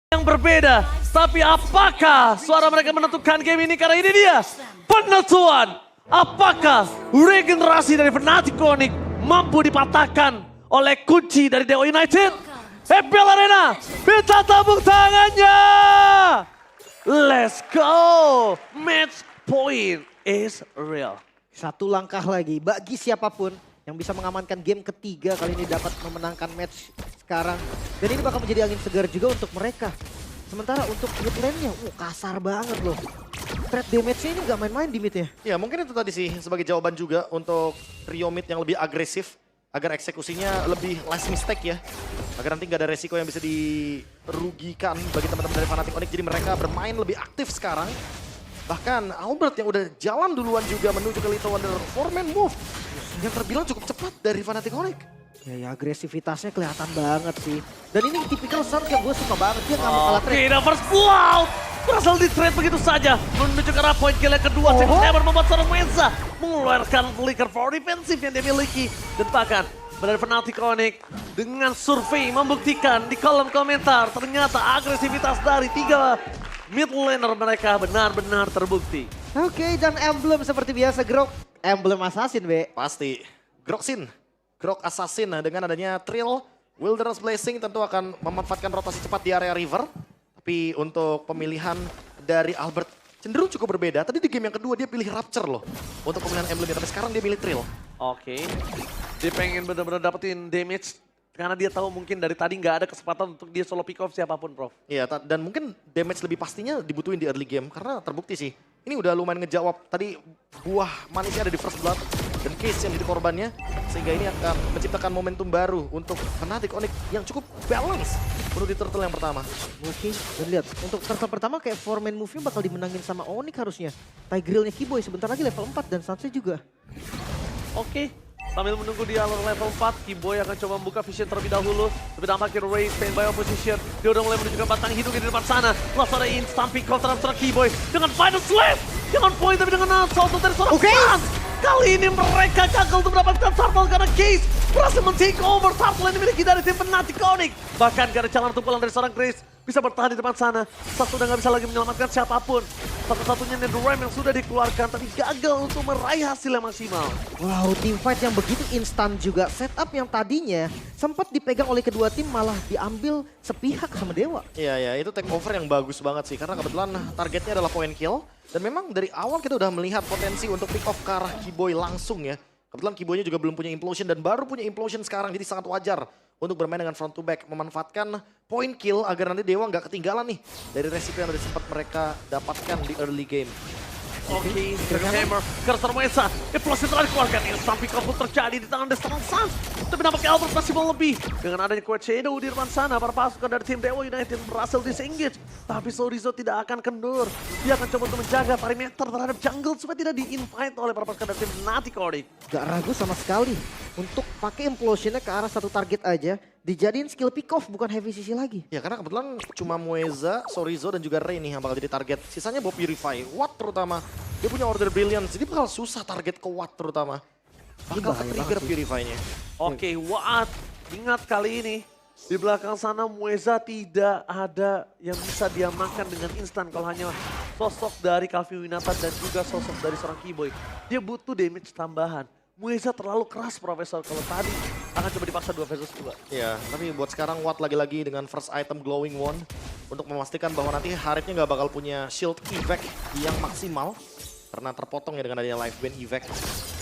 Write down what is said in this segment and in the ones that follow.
yang berbeda. Tapi apakah suara mereka menentukan game ini? Karena ini dia penentuan. Apakah regenerasi dari Fnatic Onyx mampu dipatahkan oleh kunci dari Dewa United? FPL Arena, minta tepuk tangannya. Let's go. Match point is real. Satu langkah lagi bagi siapapun yang bisa mengamankan game ketiga kali ini dapat memenangkan match sekarang. Dan ini bakal menjadi angin segar juga untuk mereka. Sementara untuk mid lane-nya, kasar banget loh. Threat damage-nya ini nggak main-main di mid-nya. Ya mungkin itu tadi sih sebagai jawaban juga untuk trio mid yang lebih agresif. Agar eksekusinya lebih less mistake ya. Agar nanti nggak ada resiko yang bisa dirugikan bagi teman-teman dari Fnatic Onyx. Jadi mereka bermain lebih aktif sekarang. Bahkan Albert yang udah jalan duluan juga menuju ke Little Wonder 4-man move. Yang terbilang cukup cepat dari Fnatic Onyx. Ya agresivitasnya kelihatan banget sih. Dan ini tipikal Sun yang gue suka banget. Dia nggak mau kalah Oke, trade. dan first blood berhasil di trade begitu saja. Menuju ke arah point kill yang kedua. Second Hammer membuat seorang Mensa mengeluarkan flicker for defensive yang dia miliki. Dan bahkan dari Fnatic Onyx dengan survei membuktikan di kolom komentar ternyata agresivitas dari tiga mid laner mereka benar-benar terbukti. Oke, dan emblem seperti biasa Grok. Emblem assassin, Be. Pasti. Grok Assassin dengan adanya Trill, Wilderness Blessing tentu akan memanfaatkan rotasi cepat di area river. Tapi untuk pemilihan dari Albert cenderung cukup berbeda. Tadi di game yang kedua dia pilih Rapture loh untuk pemilihan emblemnya, tapi sekarang dia pilih Trill. Oke, dia pengen benar-benar dapetin damage karena dia tahu mungkin dari tadi nggak ada kesempatan untuk dia solo pick off siapapun, Prof. Iya, dan mungkin damage lebih pastinya dibutuhin di early game karena terbukti sih. Ini udah lumayan ngejawab tadi buah manisnya ada di first blood dan case yang jadi korbannya. Sehingga ini akan menciptakan momentum baru untuk Fnatic Onyx yang cukup balance menurut di turtle yang pertama. Oke, dan lihat untuk turtle pertama kayak 4-man move-nya bakal dimenangin sama Onyx harusnya. Tigreal-nya Kiboy sebentar lagi level 4 dan Sunset juga. Oke, sambil menunggu di alur level 4, Kiboy akan coba membuka vision terlebih dahulu. Tapi nampaknya Ray stand by opposition. Dia udah mulai menunjukkan batang hidung di depan sana. Langsung ada instant pick off terhadap seorang Kiboy. Dengan final slash! Dengan point tapi dengan assault dari seorang Sans! Kali ini mereka gagal untuk mendapatkan Turtle karena Case berhasil men-take over Turtle yang dimiliki dari tim Fnatic Onyx. Bahkan gak ada jalan untuk pulang dari seorang Grace. Bisa bertahan di depan sana. Satu udah gak bisa lagi menyelamatkan siapapun. Satu-satunya Netherrealm yang sudah dikeluarkan tapi gagal untuk meraih hasil yang maksimal. Wow, team fight yang begitu instan juga. Setup yang tadinya sempat dipegang oleh kedua tim malah diambil sepihak sama Dewa. Iya, itu take over yang bagus banget sih karena kebetulan targetnya adalah point kill. Dan memang dari awal kita udah melihat potensi untuk pick off ke arah Kiboy langsung ya. Kebetulan Kiboynya juga belum punya implosion dan baru punya implosion sekarang. Jadi sangat wajar untuk bermain dengan front to back. Memanfaatkan point kill agar nanti Dewa nggak ketinggalan nih dari resiko yang tadi sempat mereka dapatkan di early game. Oke, Second Hammer, Cursor Mesa, implosi terakhir keluarkan. Instant pick off pun terjadi di tangan Destinal Sans. Tapi nampaknya Albert masih mau lebih. Dengan adanya Quad Shadow di depan sana, para pasukan dari tim Dewa United berhasil disengage. Tapi Sorizo tidak akan kendur. Dia akan coba untuk menjaga perimeter terhadap jungle supaya tidak di-invite oleh para pasukan dari tim Fnatic Onyx. Gak ragu sama sekali untuk pakai implosionnya ke arah satu target aja. Dijadiin skill pick off bukan heavy CC lagi. Ya karena kebetulan cuma Mueza, Sorizo dan juga Ray nih yang bakal jadi target. Sisanya Bob Purify, Watt terutama. Dia punya Order Brilliance, jadi bakal susah target ke Watt terutama. Bakal trigger Purify-nya. Oke, Watt, ingat kali ini. Di belakang sana Mueza tidak ada yang bisa diamankan dengan instan kalau hanya sosok dari Calvi Winata dan juga sosok dari seorang Kiboy. Dia butuh damage tambahan. Mueza terlalu keras Profesor kalau tadi akan coba dipaksa 2 versus 2. Ya, tapi buat sekarang Watt lagi-lagi dengan first item Glowing Wand untuk memastikan bahwa nanti Harithnya nggak bakal punya shield evac yang maksimal karena terpotong ya dengan adanya life band evac.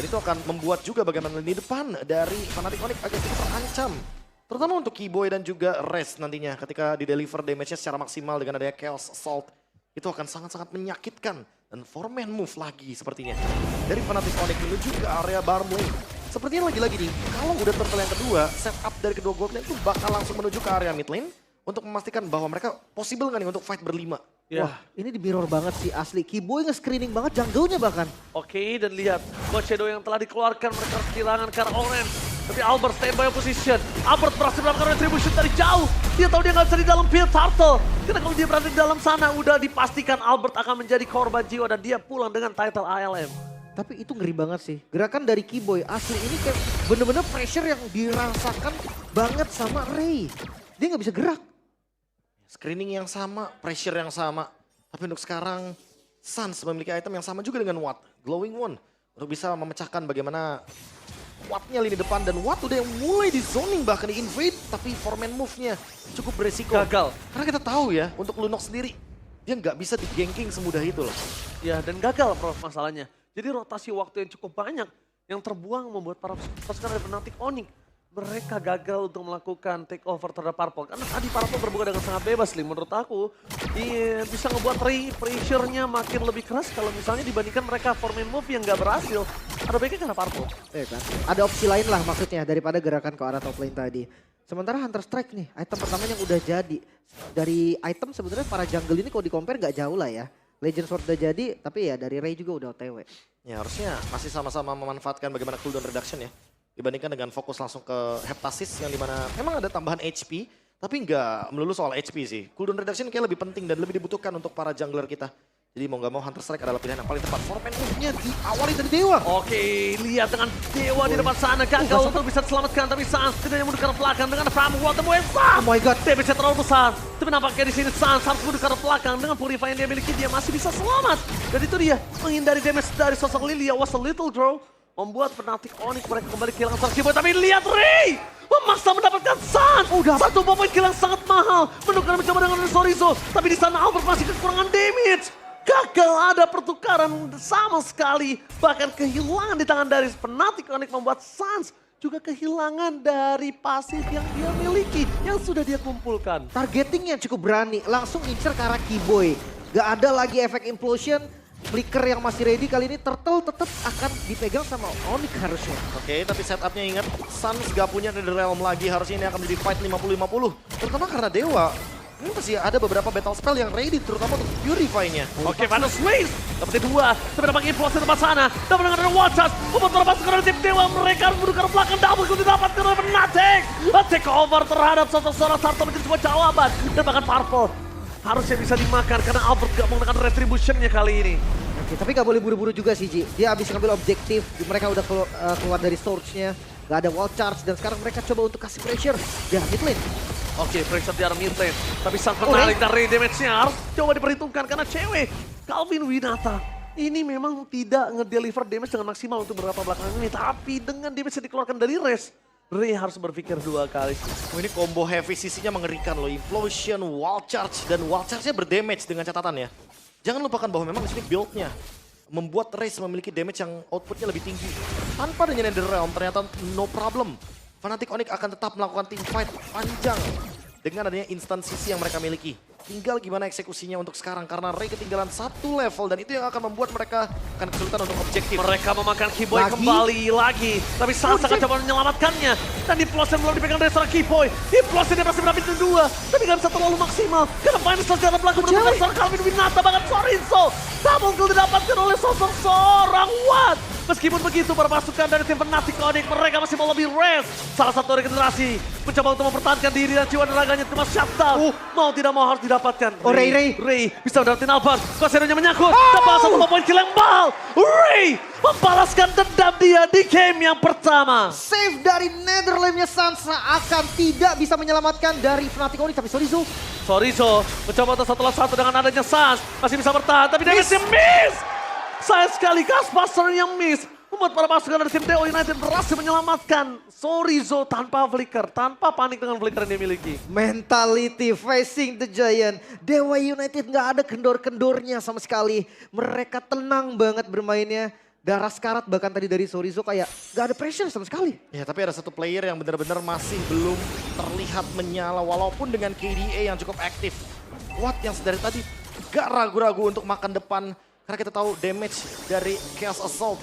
Dan itu akan membuat juga bagaimana di depan dari Fnatic Onyx agak sedikit terancam. Terutama untuk Kiboy dan juga Rest nantinya ketika di-deliver damage-nya secara maksimal dengan adanya Chaos Assault. Itu akan sangat-sangat menyakitkan. Dan 4-man move lagi sepertinya. Dari Fnatic Onyx menuju ke area bottom lane. Sepertinya lagi-lagi nih, kalau udah turtle yang kedua, setup dari kedua gold lane itu bakal langsung menuju ke area mid lane. Untuk memastikan bahwa mereka possible nggak nih untuk fight berlima. Ya. Wah, ini di mirror banget sih asli. Kiboy nge-screening banget jungle-nya bahkan. Oke, dan lihat Quad Shadow yang telah dikeluarkan mereka kehilangan ke arah Orange. Tapi Albert standby position. Albert berhasil melakukan retribution dari jauh. Dia tahu dia nggak bisa di dalam build Turtle. Karena kalau dia berada di dalam sana udah dipastikan Albert akan menjadi korban jiwa dan dia pulang dengan title ALM. Tapi itu ngeri banget sih. Gerakan dari Kiboy asli ini kayak bener-bener pressure yang dirasakan banget sama Ray. Dia nggak bisa gerak. screening yang sama, pressure yang sama. Tapi untuk sekarang, Suns memiliki item yang sama juga dengan Watt, Glowing One. Untuk bisa memecahkan bagaimana Wattnya lini depan. Dan Watt udah yang mulai di zoning bahkan di invade. Tapi foreman move-nya cukup beresiko. Gagal. Karena kita tahu ya, untuk Lunox sendiri, dia nggak bisa di-ganking semudah itu loh. Ya, dan gagal Prof masalahnya. Jadi rotasi waktu yang cukup banyak yang terbuang membuat para pasukan dari Fnatic Onyx mereka gagal untuk melakukan take over terhadap Purple. Karena tadi Purple terbuka dengan sangat bebas, Lim. Menurut aku, iya, bisa ngebuat pressure-nya makin lebih keras kalau misalnya dibandingkan mereka foreman move yang nggak berhasil. Ada baiknya karena Purple. Iya kan? Ada opsi lain lah maksudnya daripada gerakan ke arah top lane tadi. Sementara Hunter Strike nih, item pertama yang udah jadi. Dari item sebenarnya para jungle ini kalau di-compare nggak jauh lah ya. Legend Sword udah jadi, tapi ya dari Ray juga udah OTW. Ya harusnya masih sama-sama memanfaatkan bagaimana cooldown reduction ya. Dibandingkan dengan fokus langsung ke Heptasis yang dimana memang ada tambahan HP. Tapi nggak melulu soal HP sih. Cooldown reduction kayak lebih penting dan lebih dibutuhkan untuk para jungler kita. Jadi mau nggak mau Hunter Strike adalah pilihan yang paling tepat. Foreman move-nya diawali dari Dewa. Oke, lihat dengan Dewa di depan sana. Gagal untuk bisa diselamatkan, tapi Sans tidak mundur ke belakang dengan Framu Water Muesa. Oh my god. Damage terlalu besar. Tapi nampaknya di sini Sans harus mundur ke belakang. Dengan Purify yang dia miliki, dia masih bisa selamat. Dan itu dia, menghindari damage dari sosok Lilia. Was a little draw. Membuat Fnatic Onyx mereka kembali kehilangan seorang keyboard. Tapi lihat Ray memaksa mendapatkan Sans. Satu poin kill yang sangat mahal. Menukar mencoba dengan Sorizo. Tapi di sana Albert masih kekurangan damage. Gagal ada pertukaran sama sekali. Bahkan kehilangan di tangan dari Fnatic Onyx membuat Sans juga kehilangan dari pasif yang dia miliki. Yang sudah dia kumpulkan. Targetingnya cukup berani, langsung incer ke arah Keyboy. Gak ada lagi efek implosion. Flicker yang masih ready kali ini Turtle tetap akan dipegang sama Onyx harusnya. Oke, tapi setupnya ingat, Suns gak punya Netherrealm lagi. Harusnya ini akan menjadi fight 50-50. Terutama karena Dewa. Ini masih ada beberapa battle spell yang ready, terutama untuk Purify-nya. Oke, Vanus Waze dapat dua, tapi dapat implosi tempat sana. Dapat dengan Watchers, membuat para pasukan dari tim Dewa. Mereka harus mundur ke belakang, double kill didapatkan oleh Fnatic. Take over terhadap sosok seorang Sarto menjadi sebuah jawaban. Dan bahkan Purple harusnya bisa dimakan karena Albert gak mau menekan retribution-nya kali ini. Oke, tapi gak boleh buru-buru juga sih Ji. Dia habis ngambil objektif, mereka udah keluar dari Storage-nya. Gak ada wall charge dan sekarang mereka coba untuk kasih pressure di mid lane. Oke, pressure di arah mid lane. Tapi sang menarik dari damage-nya harus coba diperhitungkan karena cewek Calvin Winata ini memang tidak ngedeliver damage dengan maksimal untuk beberapa belakangan ini. Tapi dengan damage yang dikeluarkan dari Res, Ray harus berpikir dua kali. Oh, ini combo heavy sisinya mengerikan loh. Implosion, wall charge, dan wall charge-nya berdamage dengan catatan ya. Jangan lupakan bahwa memang di sini build-nya membuat Raze memiliki damage yang outputnya lebih tinggi. Tanpa adanya Netherrealm ternyata no problem. Fnatic Onyx akan tetap melakukan team fight panjang dengan adanya instant CC yang mereka miliki. Tinggal gimana eksekusinya untuk sekarang karena Ray ketinggalan satu level dan itu yang akan membuat mereka akan kesulitan untuk objektif. Mereka memakan Keyboy kembali lagi. Tapi Sans akan coba menyelamatkannya. Dan Diplosen belum dipegang dari seorang Keyboy. Diplosen dia masih berhasil dua. Tapi gak bisa terlalu maksimal. Karena Finals secara belakang menemukan seorang Calvin Winata. Bahkan Sorinso. Double kill didapatkan oleh sosok seorang Watt. Meskipun begitu para pasukan dari tim Fnatic Onyx mereka masih mau lebih rest. Salah satu regenerasi mencoba untuk mempertahankan diri dan jiwa dan raganya cuma shutdown. Mau tidak mau harus didapatkan. Oh, Ray bisa mendapatin Albert. Koseronya menyangkut. Dapat satu poin kill yang bal. Ray membalaskan dendam dia di game yang pertama. Save dari Netherrealm-nya Sansa akan tidak bisa menyelamatkan dari Fnatic Onyx. Tapi Sorizo mencoba untuk satu lawan satu dengan adanya Sans. Masih bisa bertahan tapi damage-nya miss. Sayang sekali Gasbuster yang miss. Membuat para pasukan dari tim Dewa United berhasil menyelamatkan Sorizo tanpa flicker. Tanpa panik dengan flicker yang dia miliki. mentality facing the giant. Dewa United nggak ada kendor-kendornya sama sekali. Mereka tenang banget bermainnya. Darah sekarat bahkan tadi dari Sorizo kayak nggak ada pressure sama sekali. Ya tapi ada satu player yang benar-benar masih belum terlihat menyala walaupun dengan KDA yang cukup aktif. Watt yang dari tadi gak ragu-ragu untuk makan depan. Karena kita tahu damage dari Chaos Assault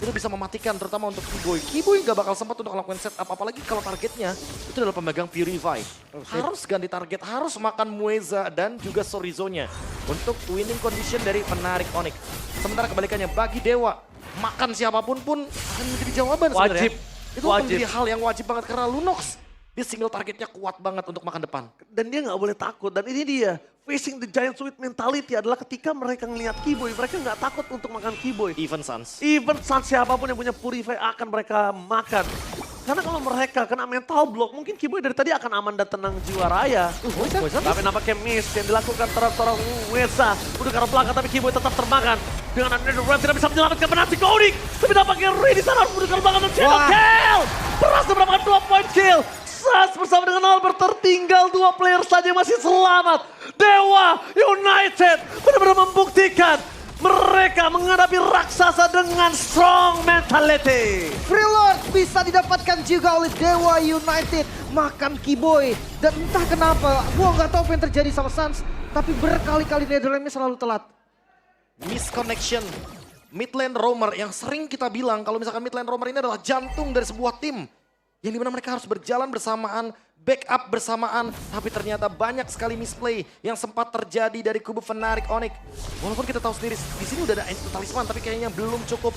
itu bisa mematikan terutama untuk Keyboy. Keyboy gak bakal sempat untuk melakukan setup apalagi kalau targetnya itu adalah pemegang Purify. Harus ganti target, harus makan Mueza dan juga Sorizo-nya untuk winning condition dari Fnatic Onyx. Sementara kebalikannya bagi Dewa, makan siapapun pun akan menjadi jawaban sebenarnya. Itu akan menjadi hal yang wajib banget karena Lunox dia single targetnya kuat banget untuk makan depan. Dan dia nggak boleh takut. Dan ini dia, facing the giant sweet mentality adalah ketika mereka ngelihat Keyboy, mereka nggak takut untuk makan Keyboy. Even Suns. Even Sans siapapun yang punya Purify akan mereka makan. Karena kalau mereka kena mental block, mungkin Kiboy dari tadi akan aman dan tenang jiwa raya. Tapi nampaknya miss yang dilakukan terhadap seorang Wesa. Udah karena belakang tapi Kiboy tetap termakan. Dengan Netherrealm tidak bisa menyelamatkan Fnatic Onyx. Tapi nampaknya Ray di sana harus udah karena belakang dan channel kill. Berhasil mendapatkan 2 point kill. Sas bersama dengan Albert tertinggal 2 player saja yang masih selamat. Dewa United benar-benar membuktikan mereka menghadapi raksasa dengan strong mentality. Free Lord bisa didapatkan juga oleh Dewa United. Makan Kiboy. Dan entah kenapa, gua nggak tahu apa yang terjadi sama Suns. Tapi berkali-kali Netherrealm selalu telat. Misconnection. Mid lane roamer yang sering kita bilang kalau misalkan mid lane roamer ini adalah jantung dari sebuah tim. Yang dimana mereka harus berjalan bersamaan, backup bersamaan. Tapi ternyata banyak sekali misplay yang sempat terjadi dari kubu Fnatic Onyx. Walaupun kita tahu sendiri di sini udah ada talisman tapi kayaknya belum cukup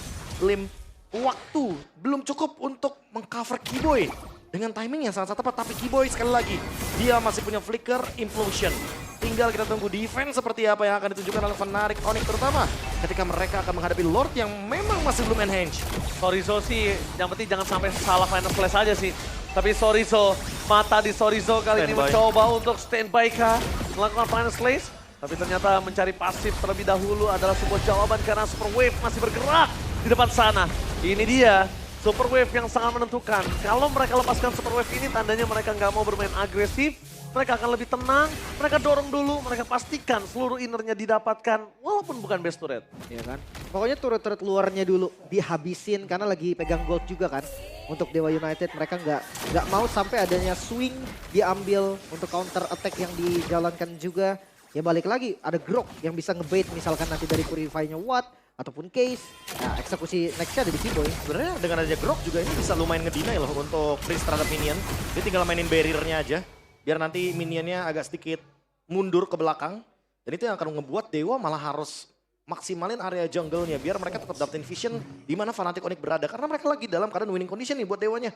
waktu. Belum cukup untuk mengcover Kiboy. Dengan timing yang sangat tepat, tapi Kiboy sekali lagi, dia masih punya flicker implosion. Tinggal kita tunggu defense seperti apa yang akan ditunjukkan oleh Fnatic Onyx, terutama ketika mereka akan menghadapi Lord yang memang masih belum enhance. Sorizo sih, yang penting jangan sampai salah final flash aja sih. Tapi Sorizo, mata di Sorizo kali ini mencoba untuk standby kah, melakukan final flash. Tapi ternyata mencari pasif terlebih dahulu adalah sebuah jawaban karena Super Wave masih bergerak di depan sana. Ini dia. Super Wave yang sangat menentukan. Kalau mereka lepaskan Super Wave ini tandanya mereka nggak mau bermain agresif. Mereka akan lebih tenang, mereka dorong dulu, mereka pastikan seluruh innernya didapatkan walaupun bukan best turret. Ya kan? Pokoknya turret-turret luarnya dulu dihabisin karena lagi pegang gold juga kan. Untuk Dewa United mereka nggak mau sampai adanya swing diambil untuk counter attack yang dijalankan juga. Ya balik lagi ada Grok yang bisa ngebait misalkan nanti dari Purify-nya Watt ataupun Case. Nah eksekusi nextnya ada di Kiboy. Sebenarnya dengan adanya Grok juga ini bisa lumayan ngedinai loh untuk freeze terhadap minion. Dia tinggal mainin barrier-nya aja. Biar nanti minionnya agak sedikit mundur ke belakang. Dan itu yang akan ngebuat Dewa malah harus maksimalin area jungle-nya. Biar mereka tetap dapetin vision di mana Fnatic Onyx berada. Karena mereka lagi dalam keadaan winning condition nih buat Dewanya.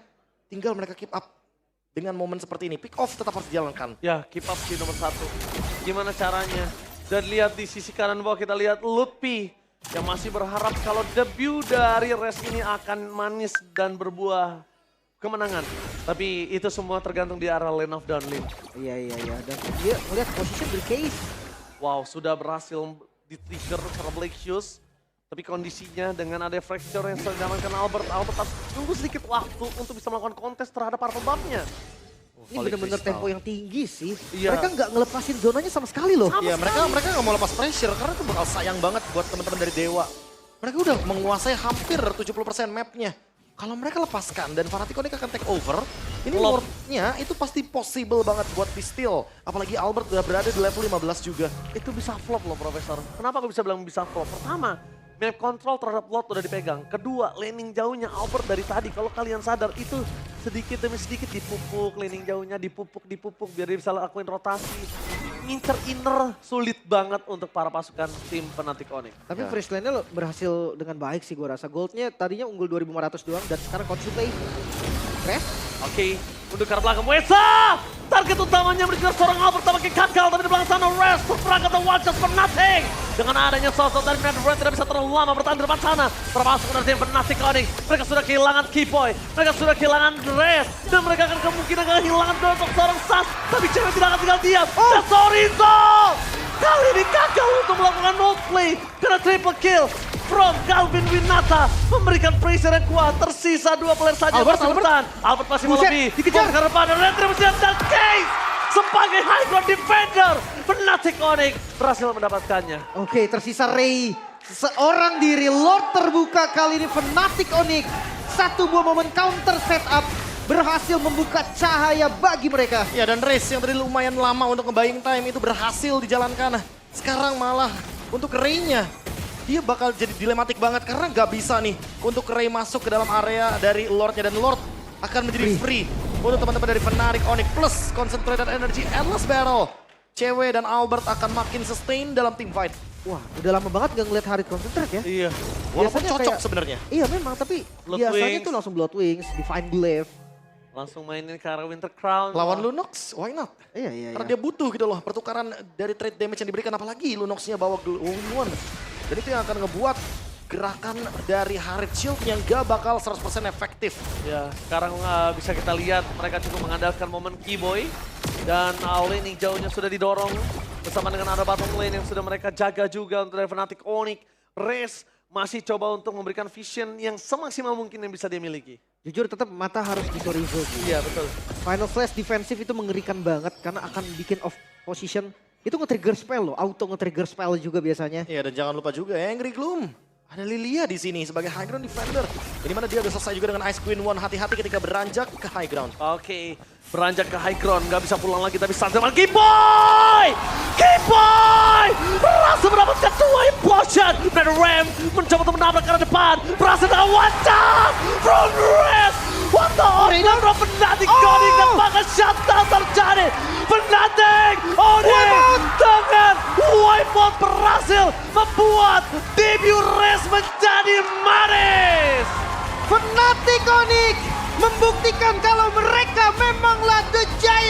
Tinggal mereka keep up dengan momen seperti ini. Pick off tetap harus dijalankan. Ya, keep up di nomor 1. Gimana caranya? Dan lihat di sisi kanan bawah kita lihat Lutfi yang masih berharap kalau debut dari Res ini akan manis dan berbuah kemenangan. Tapi itu semua tergantung di arah lane of downlane. Iya. Dan dia melihat position dari Case. Wow, sudah berhasil di-trigger karena Black Shoes. Tapi kondisinya dengan ada fracture yang sedang diamankan Albert harus tunggu sedikit waktu untuk bisa melakukan kontes terhadap para pembabnya. Ini benar-benar tempo yang tinggi sih. Iya. Mereka nggak ngelepasin zonanya sama sekali loh. Iya, mereka nggak mau lepas pressure karena itu bakal sayang banget buat teman-teman dari Dewa. Mereka udah menguasai hampir 70% mapnya. Kalau mereka lepaskan dan Fnatic Onyx akan take over, ini Lord-nya itu pasti possible banget buat di steal. Apalagi Albert udah berada di level 15 juga. Itu bisa flop loh Profesor. Kenapa aku bisa bilang bisa flop? Pertama, map control terhadap Lord udah dipegang. Kedua, laning jauhnya Albert dari tadi. Kalau kalian sadar itu sedikit demi sedikit dipupuk, laning jauhnya dipupuk biar dia bisa lakuin rotasi. Ngincer inner sulit banget untuk para pasukan tim Fnatic Onyx. Tapi first lane-nya berhasil dengan baik sih gue rasa. Goldnya tadinya unggul 2.500 doang dan sekarang Consulate. Crash. Oke, untuk ke arah belakang Wesa! Target utamanya berjelas seorang Albert tampaknya gagal, tapi di belakang sana Rest berperang atau one shot Fnatic. Dengan adanya sosok dari Netherrealm tidak bisa terlalu lama bertahan di depan sana. Termasuk dari tim Fnatic Onyx. Mereka sudah kehilangan Kiboy, mereka sudah kehilangan Rest. Dan mereka akan kemungkinan kehilangan untuk seorang Sas. Tapi cewek tidak akan tinggal diam. Dan Sorizo! Kali ini gagal untuk melakukan role play. Karena triple kill from Calvin Winata memberikan pressure yang kuat. Tersisa 2 player saja yang masih bertahan. Albert masih mau lebih. Dikejar. Karena pada Retribution dan Case sebagai high ground defender. Fnatic Onyx berhasil mendapatkannya. Oke, tersisa Ray. Seorang diri Lord terbuka kali ini Fnatic Onyx. Satu buah momen counter setup berhasil membuka cahaya bagi mereka. Ya dan race yang tadi lumayan lama untuk nge-buying time itu berhasil dijalankan. Sekarang malah untuk Ray-nya dia bakal jadi dilematik banget karena nggak bisa nih untuk Ray masuk ke dalam area dari Lord-nya dan Lord akan menjadi free untuk teman-teman dari Fnatic Onyx plus Concentrated Energy Endless Battle. Cewek dan Albert akan makin sustain dalam team fight. Wah, udah lama banget gak ngeliat Harit Concentrate ya. Iya. Walaupun Biasanya cocok kayak- sebenarnya. Iya memang, tapi biasanya Bloodwings. tuh langsung Bloodwings, Divine Glaive. Langsung mainin ke arah Winter Crown. Lawan Lunox, why not? Iya. Karena dia butuh gitu loh pertukaran dari trade damage yang diberikan apalagi Lunox-nya bawa Glowing One. Dan itu yang akan ngebuat gerakan dari Harit Shield yang gak bakal 100% efektif. Ya, sekarang bisa kita lihat mereka cukup mengandalkan momen Keyboy. Dan lane hijaunya sudah didorong bersama dengan ada bottom lane yang sudah mereka jaga juga untuk dari Fnatic Onyx. Raze masih coba untuk memberikan vision yang semaksimal mungkin yang bisa dia miliki. Jujur tetap mata harus di Chorizo sih. Iya, betul. Final Flash defensif itu mengerikan banget karena akan bikin off position. Itu nge-trigger spell loh, auto nge-trigger spell juga biasanya. Iya, dan jangan lupa juga Angry Gloom. Ada Lilia di sini sebagai high ground defender. Ini mana dia udah selesai juga dengan Ice Queen One. Hati-hati ketika beranjak ke high ground. Oke, beranjak ke high ground, nggak bisa pulang lagi tapi saat zaman Keyboy! Keyboy! Berhasil mendapatkan 2 implosion! Dan Ram mencoba untuk menabrak ke arah depan. Berhasil dengan one tap from Ram! What the order from Fnatic Onyx dan bahkan shutdown terjadi. Fnatic Onyx dengan wipeout berhasil membuat debut Raze menjadi manis. Fnatic Onyx membuktikan kalau mereka memanglah The Giant.